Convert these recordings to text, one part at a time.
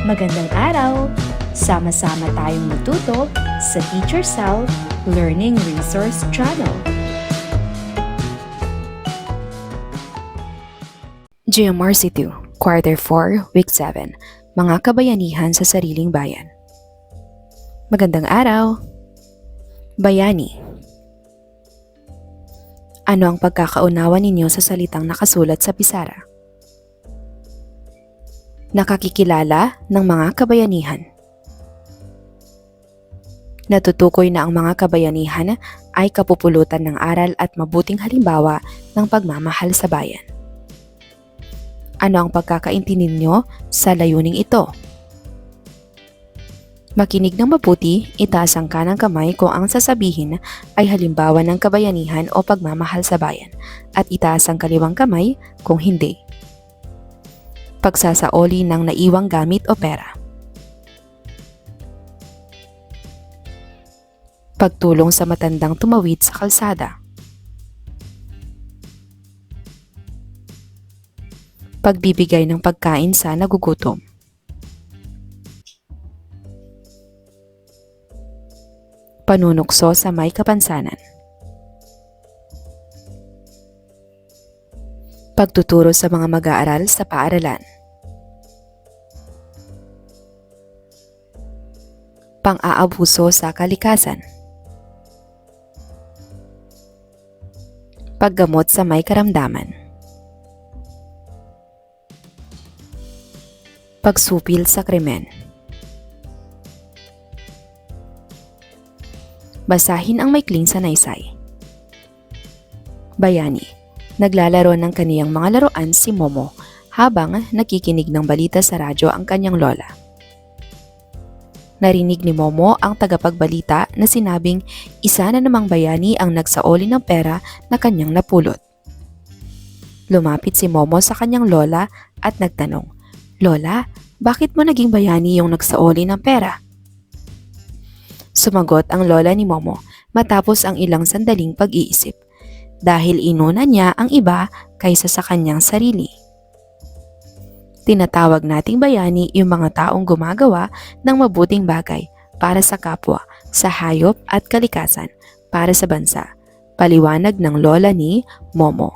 Magandang araw! Sama-sama tayong matuto sa Teacher Sal Learning Resource Channel. GMRC 2, Quarter 4, Week 7, Mga Kabayanihan sa Sariling Bayan. Magandang araw! Bayani. Ano ang pagkakaunawa ninyo sa salitang nakasulat sa pisara? Nakakikilala ng mga kabayanihan. Natutukoy na ang mga kabayanihan ay kapupulutan ng aral at mabuting halimbawa ng pagmamahal sa bayan. Ano ang pagkakaintindi ninyo sa layuning ito? Makinig ng mabuti, itaas ang kanang kamay kung ang sasabihin ay halimbawa ng kabayanihan o pagmamahal sa bayan, at itaas ang kaliwang kamay kung hindi. Pagsasaoli ng naiwang gamit o pera. Pagtulong sa matandang tumawid sa kalsada. Pagbibigay ng pagkain sa nagugutom. Panunukso sa may kapansanan. Pagtuturo sa mga mag-aaral sa paaralan. Pang-aabuso sa kalikasan. Paggamot sa may karamdaman. Pagsupil sa krimen. Basahin ang maikling sanaysay. Bayani. Naglalaro ng kaniyang mga laruan si Momo habang nakikinig ng balita sa radyo ang kanyang lola. Narinig ni Momo ang tagapagbalita na sinabing isa na namang bayani ang nagsaoli ng pera na kanyang napulot. Lumapit si Momo sa kanyang lola at nagtanong, "Lola, bakit mo naging bayani yung nagsaoli ng pera?" Sumagot ang lola ni Momo matapos ang ilang sandaling pag-iisip, dahil inuna niya ang iba kaysa sa kanyang sarili. Tinatawag nating bayani yung mga taong gumagawa ng mabuting bagay para sa kapwa, sa hayop at kalikasan, para sa bansa. Paliwanag ng lola ni Momo.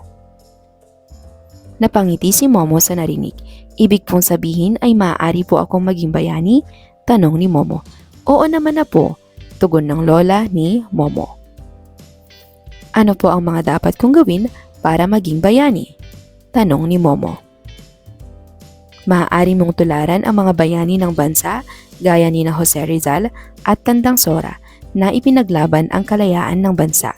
Napangiti si Momo sa narinig. "Ibig pong sabihin ay maaari po akong maging bayani?" Tanong ni Momo. "Oo naman na po," tugon ng lola ni Momo. "Ano po ang mga dapat kong gawin para maging bayani?" Tanong ni Momo. "Maaari mong tularan ang mga bayani ng bansa gaya ni na Jose Rizal at Tandang Sora na ipinaglaban ang kalayaan ng bansa.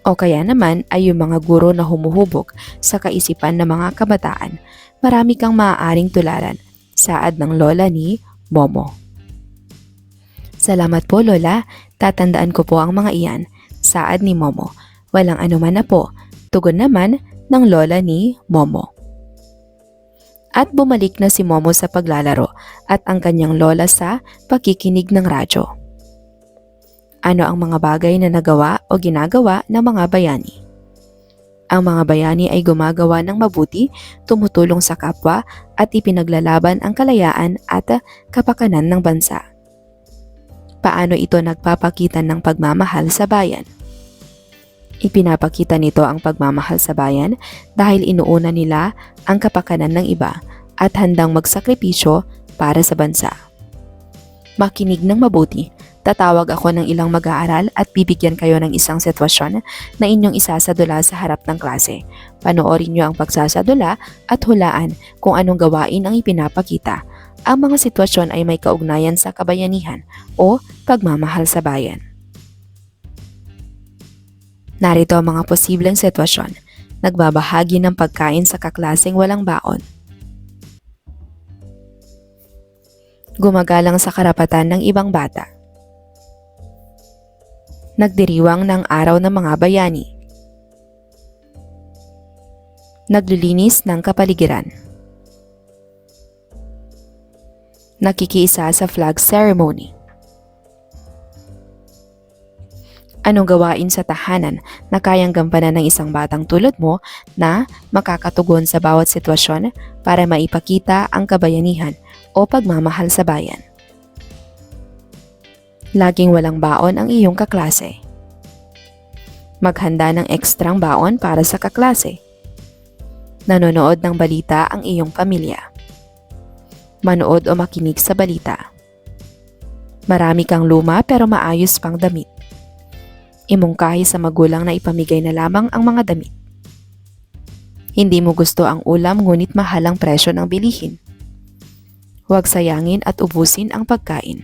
O kaya naman ay yung mga guro na humuhubog sa kaisipan ng mga kabataan. Marami kang maaaring tularan," saad ng lola ni Momo. "Salamat po, lola. Tatandaan ko po ang mga iyan," saad ni Momo. "Walang anuman na po," tugon naman ng lola ni Momo. At bumalik na si Momo sa paglalaro at ang kanyang lola sa pakikinig ng radyo. Ano ang mga bagay na nagawa o ginagawa ng mga bayani? Ang mga bayani ay gumagawa ng mabuti, tumutulong sa kapwa at ipinaglalaban ang kalayaan at kapakanan ng bansa. Paano ito nagpapakita ng pagmamahal sa bayan? Ipinapakita nito ang pagmamahal sa bayan dahil inuuna nila ang kapakanan ng iba at handang magsakripisyo para sa bansa. Makinig ng mabuti. Tatawag ako ng ilang mag-aaral at bibigyan kayo ng isang sitwasyon na inyong isasadula sa harap ng klase. Panoorin niyo ang pagsasadula at hulaan kung anong gawain ang ipinapakita. Ang mga sitwasyon ay may kaugnayan sa kabayanihan o pagmamahal sa bayan. Narito ang mga posibleng sitwasyon. Nagbabahagi ng pagkain sa kaklaseng walang baon. Gumagalang sa karapatan ng ibang bata. Nagdiriwang ng araw ng mga bayani. Naglilinis ng kapaligiran. Nakikiisa sa flag ceremony. Anong gawain sa tahanan na kayang gampanan ng isang batang tulad mo na makakatugon sa bawat sitwasyon para maipakita ang kabayanihan o pagmamahal sa bayan. Laging walang baon ang iyong kaklase. Maghanda ng ekstrang baon para sa kaklase. Nanonood ng balita ang iyong pamilya. Manood o makinig sa balita. Marami kang luma pero maayos pang damit. Imungkahi sa magulang na ipamigay na lamang ang mga damit. Hindi mo gusto ang ulam ngunit mahal ang presyo ng bilihin. Huwag sayangin at ubusin ang pagkain.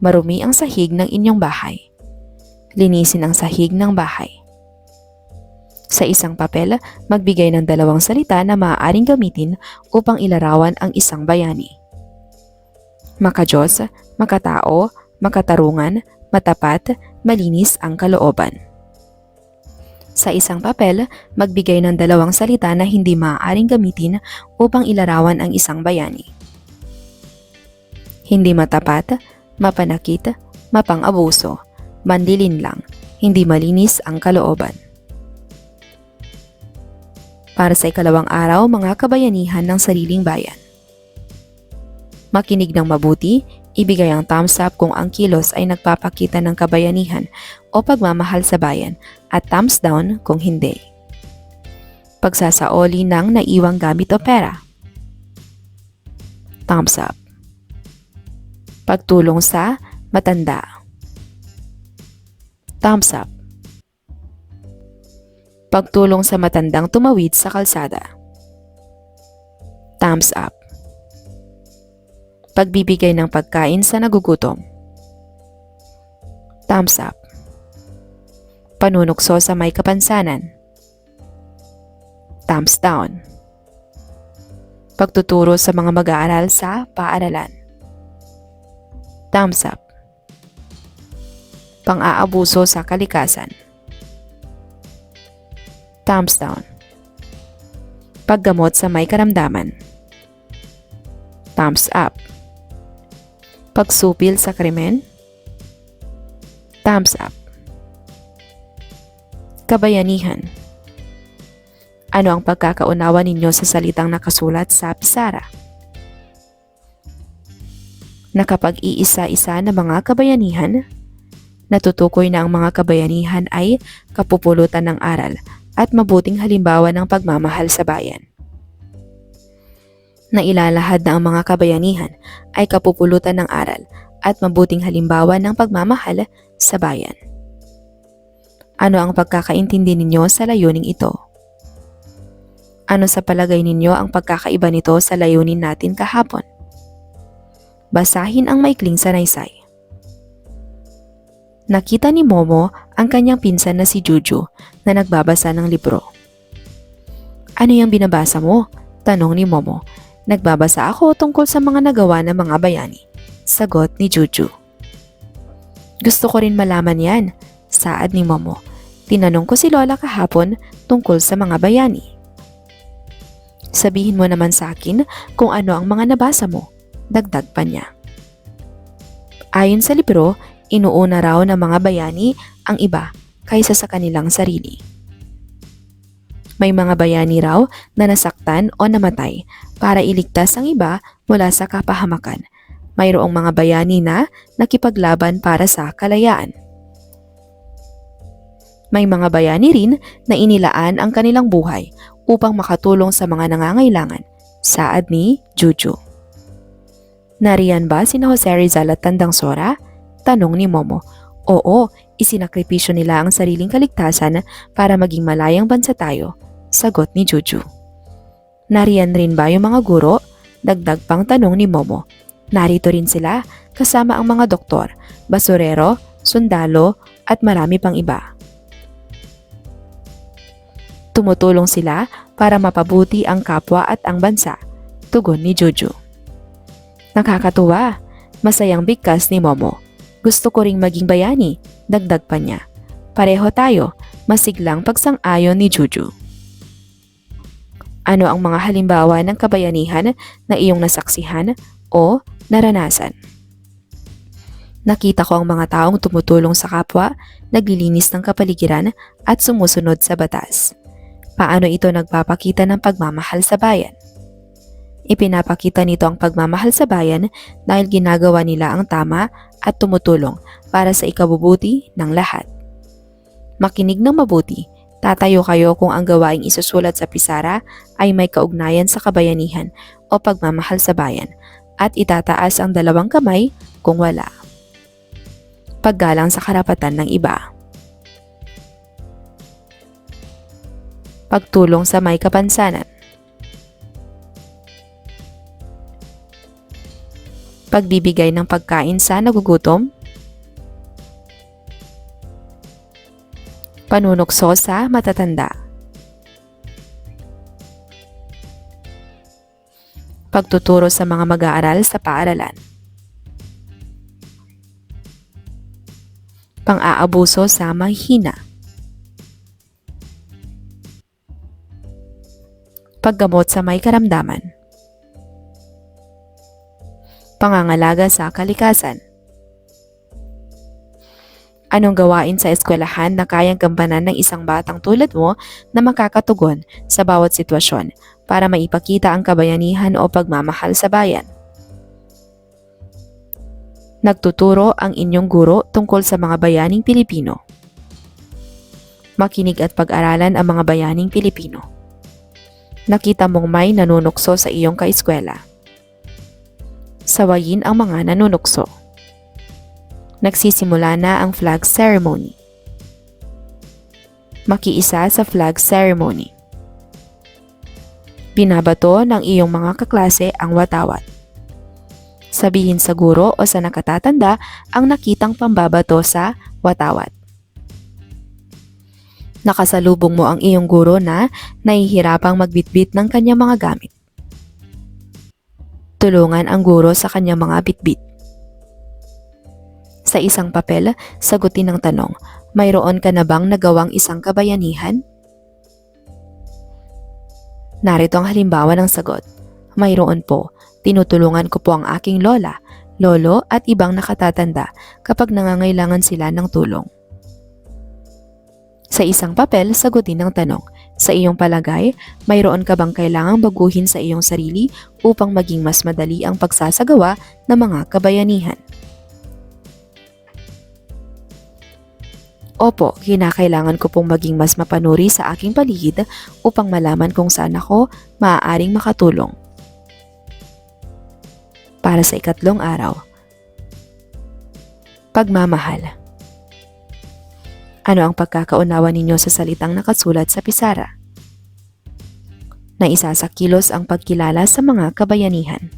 Marumi ang sahig ng inyong bahay. Linisin ang sahig ng bahay. Sa isang papel, magbigay ng 2 salita na maaaring gamitin upang ilarawan ang isang bayani. Makadiyos, makatao, makatarungan, matapat, malinis ang kalooban. Sa isang papel, magbigay ng 2 salita na hindi maaaring gamitin upang ilarawan ang isang bayani. Hindi matapat, mapanakit, mapang-abuso, mandilin lang, hindi malinis ang kalooban. Para sa ikalawang araw, mga kabayanihan ng sariling bayan. Makinig ng mabuti, ibigay ang thumbs up kung ang kilos ay nagpapakita ng kabayanihan o pagmamahal sa bayan at thumbs down kung hindi. Pagsasaoli ng naiwang gamit o pera. Thumbs up. Pagtulong sa matanda. Thumbs up. Pagtulong sa matandang tumawid sa kalsada. Thumbs up. Pagbibigay ng pagkain sa nagugutom. Thumbs up. Panunukso sa may kapansanan. Thumbs down. Pagtuturo sa mga mag-aaral sa paaralan. Thumbs up. Pang-aabuso sa kalikasan. Thumbs down. Paggamot sa may karamdaman. Thumbs up. Pagsupil sa krimen. Thumbs up. Kabayanihan. Ano ang pagkakaunawa ninyo sa salitang nakasulat sa pisara? Nakapag-iisa-isa na mga kabayanihan, natutukoy na ang mga kabayanihan ay kapupulutan ng aral at mabuting halimbawa ng pagmamahal sa bayan. Nailalahad na ang mga kabayanihan ay kapupulutan ng aral at mabuting halimbawa ng pagmamahal sa bayan. Ano ang pagkakaintindi ninyo sa layuning ito? Ano sa palagay ninyo ang pagkakaiba nito sa layunin natin kahapon? Basahin ang maikling sanaysay. Nakita ni Momo ang kanyang pinsan na si Juju na nagbabasa ng libro. Ano yung binabasa mo? Tanong ni Momo. Nagbabasa ako tungkol sa mga nagawa ng mga bayani. Sagot ni Juju. Gusto ko rin malaman yan, saad ni Momo. Tinanong ko si Lola kahapon tungkol sa mga bayani. Sabihin mo naman sa akin kung ano ang mga nabasa mo, dagdag pa niya. Ayon sa libro, inuuna raw ng mga bayani ang iba kaysa sa kanilang sarili. May mga bayani raw na nasaktan o namatay para iligtas ang iba mula sa kapahamakan. Mayroong mga bayani na nakipaglaban para sa kalayaan. May mga bayani rin na inilaan ang kanilang buhay upang makatulong sa mga nangangailangan, saad ni Juju. Nariyan ba sina Jose Rizal at Tandang Sora? Tanong ni Momo. Oo, isinakripisyo nila ang sariling kaligtasan para maging malayang bansa tayo, sagot ni Juju. Nariyan rin ba yung mga guro? Dagdag pang tanong ni Momo. Narito rin sila kasama ang mga doktor, basurero, sundalo at marami pang iba. Tumutulong sila para mapabuti ang kapwa at ang bansa, tugon ni Juju. Nakakatuwa, masayang bigkas ni Momo. Gusto ko ring maging bayani, dagdag pa niya. Pareho tayo, masiglang pagsang-ayon ni Juju. Ano ang mga halimbawa ng kabayanihan na iyong nasaksihan o naranasan? Nakita ko ang mga taong tumutulong sa kapwa, naglilinis ng kapaligiran at sumusunod sa batas. Paano ito nagpapakita ng pagmamahal sa bayan? Ipinapakita nito ang pagmamahal sa bayan dahil ginagawa nila ang tama at tumutulong para sa ikabubuti ng lahat. Makinig ng mabuti, tatayo kayo kung ang gawaing isusulat sa pisara ay may kaugnayan sa kabayanihan o pagmamahal sa bayan at itataas ang dalawang kamay kung wala. Paggalang sa karapatan ng iba. Pagtulong sa may kapansanan. Pagbibigay ng pagkain sa nagugutom. Panunukso sa matatanda. Pagtuturo sa mga mag-aaral sa paaralan. Pang-aabuso sa mahihina. Paggamot sa may karamdaman. Pangangalaga sa kalikasan. Anong gawain sa eskwelahan na kayang gampanan ng isang batang tulad mo na makakatugon sa bawat sitwasyon para maipakita ang kabayanihan o pagmamahal sa bayan? Nagtuturo ang inyong guro tungkol sa mga bayaning Pilipino. Makinig at pag-aralan ang mga bayaning Pilipino. Nakita mong may nanunukso sa iyong kaeskwela. Sawayin ang mga nanunukso. Nagsisimula na ang flag ceremony. Makiisa sa flag ceremony. Binabato ng iyong mga kaklase ang watawat. Sabihin sa guro o sa nakatatanda ang nakitang pambabato sa watawat. Nakasalubong mo ang iyong guro na nahihirapang magbitbit ng kanyang mga gamit. Tulungan ang guro sa kanyang mga bitbit. Sa isang papel, sagutin ang tanong, mayroon ka na bang nagawang isang kabayanihan? Narito ang halimbawa ng sagot. Mayroon po, tinutulungan ko po ang aking lola, lolo at ibang nakatatanda kapag nangangailangan sila ng tulong. Sa isang papel, sagutin ang tanong, sa iyong palagay, mayroon ka bang kailangang baguhin sa iyong sarili upang maging mas madali ang pagsasagawa ng mga kabayanihan? Opo, kinakailangan ko pong maging mas mapanuri sa aking paligid upang malaman kung saan ako maaaring makatulong. Para sa ikatlong araw. Pagmamahal. Ano ang pagkakaunawa ninyo sa salitang nakasulat sa pisara? Naisasakilos ang pagkilala sa mga kabayanihan.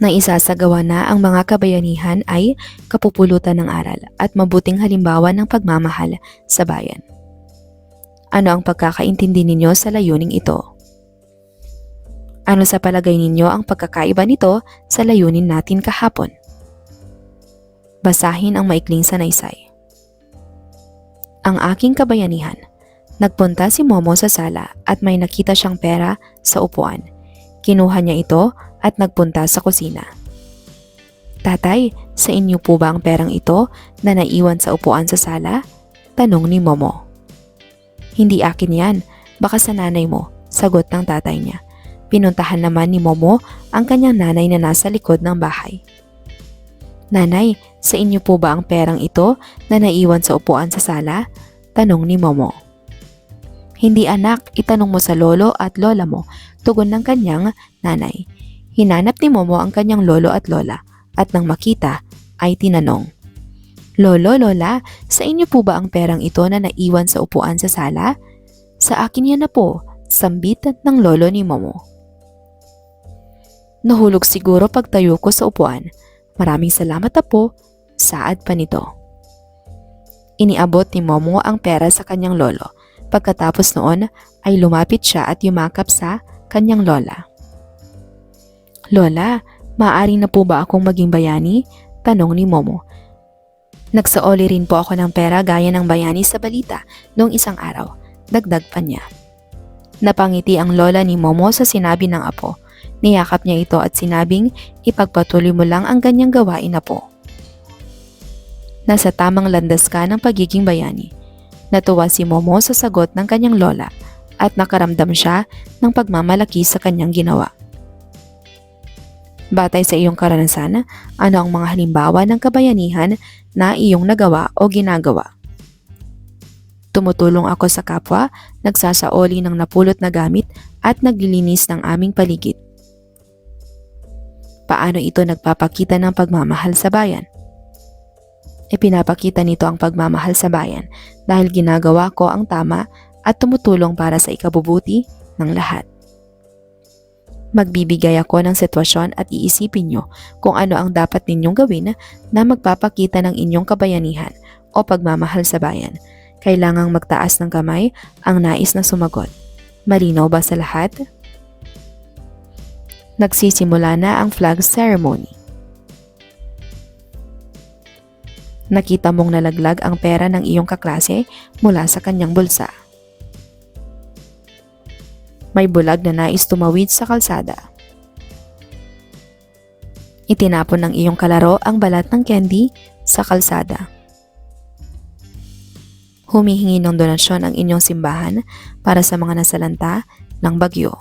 Naisasagawa na ang mga kabayanihan ay kapupulutan ng aral at mabuting halimbawa ng pagmamahal sa bayan. Ano ang pagkakaintindi ninyo sa layuning ito? Ano sa palagay ninyo ang pagkakaiba nito sa layunin natin kahapon? Basahin ang maikling sanaysay. Ang aking kabayanihan. Nagpunta si Momo sa sala at may nakita siyang pera sa upuan. Kinuha niya ito at nagpunta sa kusina. Tatay, sa inyo po ba ang perang ito na naiwan sa upuan sa sala? Tanong ni Momo. Hindi akin yan, baka sa nanay mo, sagot ng tatay niya. Pinuntahan naman ni Momo ang kanyang nanay na nasa likod ng bahay. Nanay, sa inyo po ba ang perang ito na naiwan sa upuan sa sala? Tanong ni Momo. Hindi anak, itanong mo sa lolo at lola mo, tugon ng kanyang nanay. Hinanap ni Momo ang kanyang lolo at lola at nang makita ay tinanong. Lolo, lola, sa inyo po ba ang perang ito na naiwan sa upuan sa sala? Sa akin yan na po, sambit ng lolo ni Momo. Nahulog siguro pagtayo ko sa upuan. Maraming salamat na po, saad pa nito. Iniabot ni Momo ang pera sa kanyang lolo. Pagkatapos noon ay lumapit siya at yumakap sa kanyang lola. Lola, maaari na po ba akong maging bayani? Tanong ni Momo. Nagsaoli rin po ako ng pera gaya ng bayani sa balita noong isang araw. Dagdag pa niya. Napangiti ang lola ni Momo sa sinabi ng apo. Niyakap niya ito at sinabing, ipagpatuloy mo lang ang ganyang gawain na po. Nasa tamang landas ka ng pagiging bayani. Natuwa si Momo sa sagot ng kanyang lola at nakaramdam siya ng pagmamalaki sa kanyang ginawa. Batay sa iyong karanasan, ano ang mga halimbawa ng kabayanihan na iyong nagawa o ginagawa? Tumutulong ako sa kapwa, nagsasaoli ng napulot na gamit at naglilinis ng aming paligid. Paano ito nagpapakita ng pagmamahal sa bayan? Ipinapakita nito ang pagmamahal sa bayan dahil ginagawa ko ang tama at tumutulong para sa ikabubuti ng lahat. Magbibigay ako ng sitwasyon at iisipin nyo kung ano ang dapat ninyong gawin na magpapakita ng inyong kabayanihan o pagmamahal sa bayan. Kailangang magtaas ng kamay ang nais na sumagot. Malinaw ba sa lahat? Nagsisimula na ang flag ceremony. Nakita mong nalaglag ang pera ng iyong kaklase mula sa kanyang bulsa. May bulag na nais tumawid sa kalsada. Itinapon ng iyong kalaro ang balat ng candy sa kalsada. Humihingi ng donasyon ang inyong simbahan para sa mga nasalanta ng bagyo.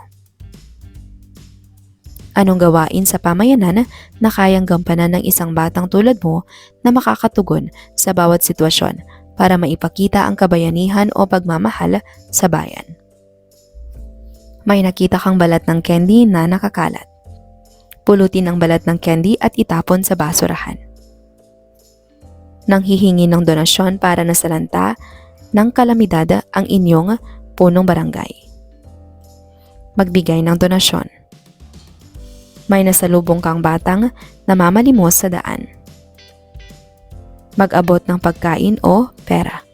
Anong gawain sa pamayanan na kayang gampanan ng isang batang tulad mo na makakatugon sa bawat sitwasyon para maipakita ang kabayanihan o pagmamahal sa bayan? May nakita kang balat ng candy na nakakalat. Pulutin ang balat ng candy at itapon sa basurahan. Nang hihingi ng donasyon para nasalanta ng kalamidad ang inyong punong barangay. Magbigay ng donasyon. May nasalubong kang batang namamalimos sa daan. Mag-abot ng pagkain o pera.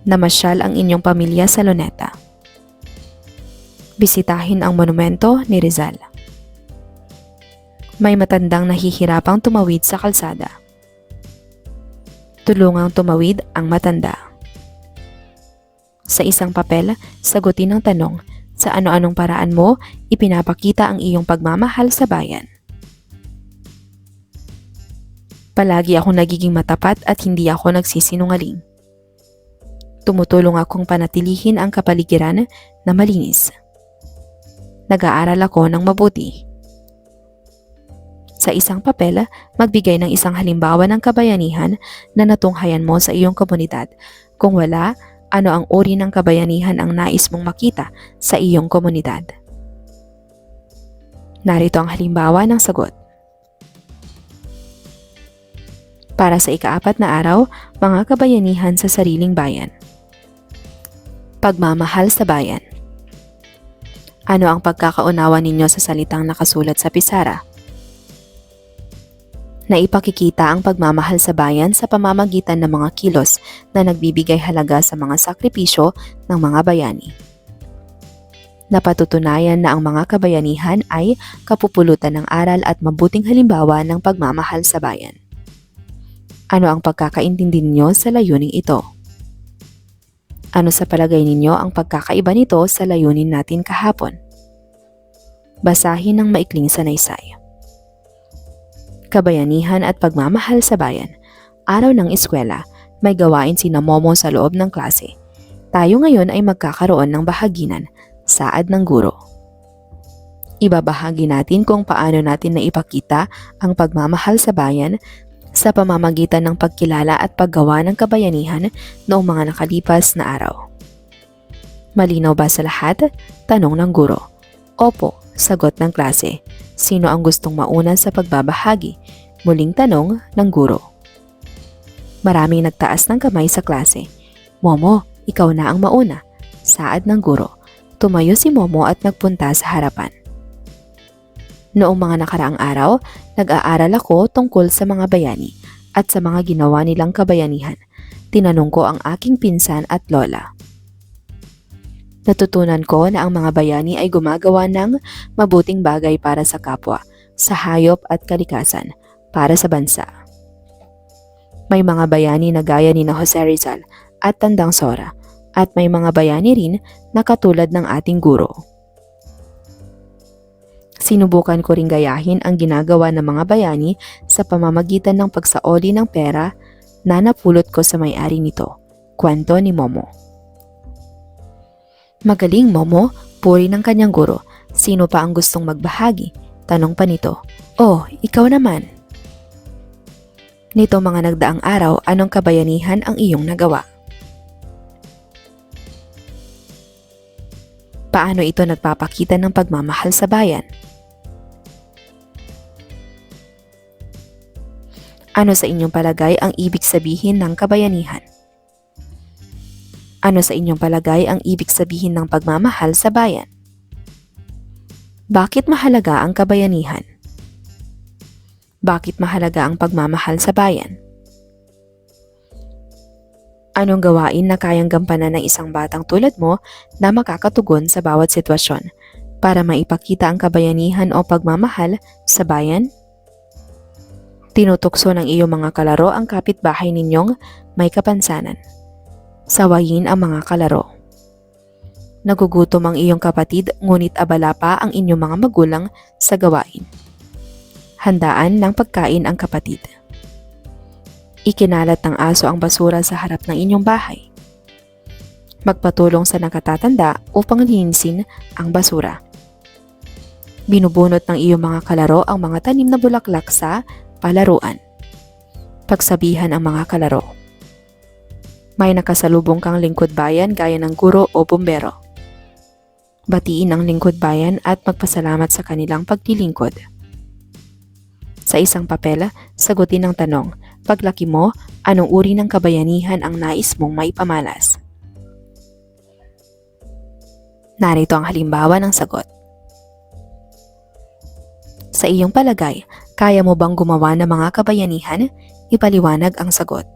Namasyal ang inyong pamilya sa Luneta. Bisitahin ang monumento ni Rizal. May matandang nahihirapang tumawid sa kalsada. Tulungang tumawid ang matanda. Sa isang papel, sagutin ang tanong, sa ano-anong paraan mo ipinapakita ang iyong pagmamahal sa bayan. Palagi akong nagiging matapat at hindi ako nagsisinungaling. Tumutulong akong panatilihin ang kapaligiran na malinis. Nag-aaral ako ng mabuti. Sa isang papel, magbigay ng isang halimbawa ng kabayanihan na natunghayan mo sa iyong komunidad. Kung wala, ano ang uri ng kabayanihan ang nais mong makita sa iyong komunidad? Narito ang halimbawa ng sagot. Para sa ika-4 na araw, mga kabayanihan sa sariling bayan. Pagmamahal sa bayan. Ano ang pagkakaunawa ninyo sa salitang nakasulat sa pisara? Naipakikita ang pagmamahal sa bayan sa pamamagitan ng mga kilos na nagbibigay halaga sa mga sakripisyo ng mga bayani. Napatutunayan na ang mga kabayanihan ay kapupulutan ng aral at mabuting halimbawa ng pagmamahal sa bayan. Ano ang pagkakaintindi ninyo sa layuning ito? Ano sa palagay ninyo ang pagkakaiba nito sa layunin natin kahapon? Basahin ng maikling sanaysay. Kabayanihan at pagmamahal sa bayan. Araw ng eskwela, may gawain sina Momo sa loob ng klase. Tayo ngayon ay magkakaroon ng bahaginan, saad ng guro. Ibabahagi natin kung paano natin naipakita ang pagmamahal sa bayan sa pamamagitan ng pagkilala at paggawa ng kabayanihan noong mga nakalipas na araw. Malinaw ba sa lahat? Tanong ng guro. Opo, sagot ng klase. Sino ang gustong mauna sa pagbabahagi? Muling tanong ng guro. Maraming nagtaas ng kamay sa klase. Momo, ikaw na ang mauna. Saad ng guro. Tumayo si Momo at nagpunta sa harapan. Noong mga nakaraang araw, nag-aaral ako tungkol sa mga bayani at sa mga ginawa nilang kabayanihan. Tinanong ko ang aking pinsan at lola. Natutunan ko na ang mga bayani ay gumagawa ng mabuting bagay para sa kapwa, sa hayop at kalikasan, para sa bansa. May mga bayani na gaya ni Jose Rizal at Tandang Sora, at may mga bayani rin na katulad ng ating guro. Sinubukan ko ring gayahin ang ginagawa ng mga bayani sa pamamagitan ng pagsaoli ng pera na napulot ko sa may-ari nito. Kwento ni Momo. Magaling, Momo, puri ng kanyang guro. Sino pa ang gustong magbahagi? Tanong pa nito. Oh, ikaw naman. Nito mga nagdaang araw, anong kabayanihan ang iyong nagawa? Paano ito nagpapakita ng pagmamahal sa bayan? Ano sa inyong palagay ang ibig sabihin ng kabayanihan? Ano sa inyong palagay ang ibig sabihin ng pagmamahal sa bayan? Bakit mahalaga ang kabayanihan? Bakit mahalaga ang pagmamahal sa bayan? Anong gawain na kayang gampanan ng isang batang tulad mo na makakatugon sa bawat sitwasyon para maipakita ang kabayanihan o pagmamahal sa bayan? Tinutukso ng iyong mga kalaro ang kapitbahay ninyong may kapansanan. Sawayin ang mga kalaro. Nagugutom ang iyong kapatid ngunit abala pa ang inyong mga magulang sa gawain. Handaan ng pagkain ang kapatid. Ikinalat ng aso ang basura sa harap ng inyong bahay. Magpatulong sa nakatatanda upang linisin ang basura. Binubunot ng iyong mga kalaro ang mga tanim na bulaklak sa palaruan. Pagsabihan ang mga kalaro. May nakasalubong kang lingkod bayan gaya ng guro o bumbero. Batiin ang lingkod bayan at magpasalamat sa kanilang paglilingkod. Sa isang papel, sagutin ang tanong, paglaki mo, anong uri ng kabayanihan ang nais mong maipamalas? Narito ang halimbawa ng sagot. Sa iyong palagay, kaya mo bang gumawa ng mga kabayanihan? Ipaliwanag ang sagot.